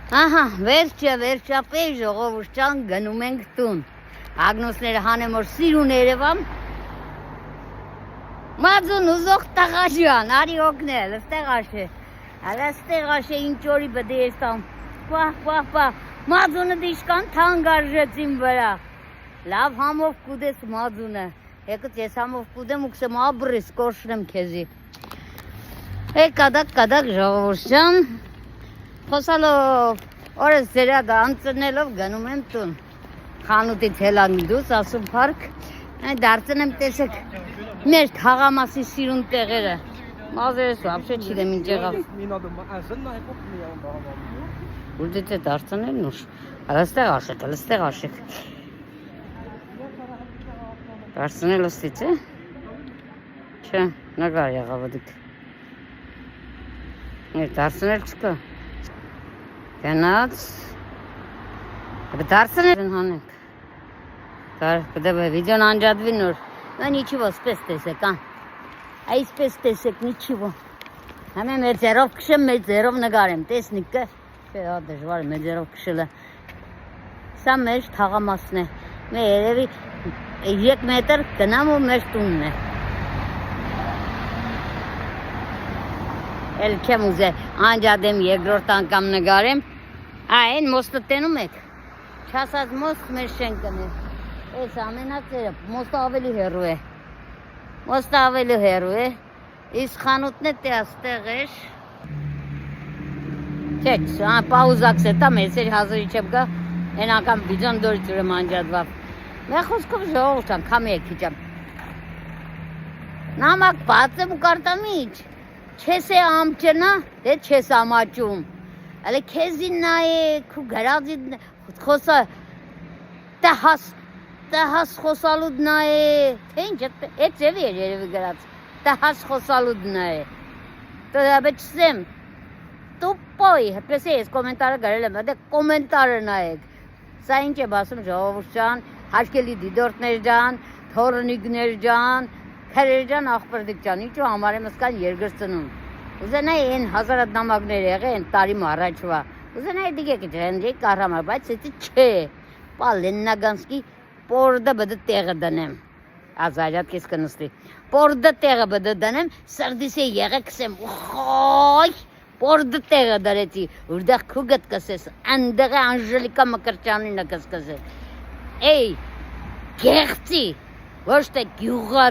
Ահա, վերջապես ժողովուրդ ջան գնում ենք տուն։ Ագնոսները հանեմ որ սիրուն երևամ։ Մածուն ուզող տղա ջան, արի օգնել, ստեղ աշե։ Ալա ստեղ աշե ինչ օրի բդի էստամ։ Պահ, մածունը դիշկան թանկ արժեց իմ վրա։ Լավ համով կուդես մածունը։ Եկած ես համով կուդեմ ու կսեմ աբրես կորշնեմ քեզի։ Կադակ ժողովուրդ ջան։ Խոսալով, օրս ձերադը անցնելով գնում եմ տուն։ Խանութից հելանք դուս, ասում պարկ, դարձն եմ տեսեք մեր թաղամասի սիրուն տեղերը։ Մազերս ու ապշե չիդեմ ինչ եղավ։ Ուլդից է դարձն էլ նուշ, ալստեղ աշեք։ Դարձն էլ ոստից է։ Չէ, նգար եղավ դիք։ Դարձն էլ չկա։ Գնաց, դարձն են հանենք, կդեպ վիդեոն անջատվի նոր, նիչիվո, սպես տեսեք, այսպես տեսեք, նիչիվո, համե մեծերով կշեմ, մեծերով նգարեմ, տեսնիք կը, դժվար է մեծերով կշելը, սա մեր թաղամասն է, մեր երևի 3 մետր գնամ ու մեր տունն է, էլ չեմ ուզե անջատեմ երկրորդ անգամ նգարեմ, այն մոստը տենում եք, չասած մոստ մեր շենքն է, այս ամենածերը, մոստը ավելի հեռու է, իսկ խանութն է տեաստեղ էր, չեք, պաուզակս է տամ, ես էր հազարի չեմ կա, են անգամ վիդոն դորից ուրեմ անջատվավ, մեր խոսքով ժողովուրդ ան, կամ եք իջամ, նամակ բաց եմ ու կարտամ իչ, չես է ամճնա, դե չես ամաճում, ալե քեզին նայ քու գրածի խոսա տահաս խոսալուդ նայ թե ինչ է ծևի էր երևի գրած տահաս խոսալուդ նայ դա բեցեմ տուպոյ հետպես է ես կոմենտարը գրել եմ դե կոմենտարը նայեք սա ինչ է ասում ժողովուրդ ջան հարգելի դիտորդներ ջան թորնիկներ ջան քերեր ջան աղբերդիկ ջան ինչու համար եմ սկան երկրծնում ուզենայի են հազարատ նամակներ եղե են տարիմ առաջվա ուզենայի դիգեք ջենջի կարամա բայց էդի չէ պալեն նագանսկի պորդը բդը տեղը դնեմ ազարյատ կես կնստի պորդը տեղը բդը դնեմ սրդիս է եղե կսեմ խոյ պորդը տեղը դրեցի ուրդեղ քուգտ կսես անդեղը անժելիկա մկրճանինը կսկսես էй գեղցի ոչ թե գյուղա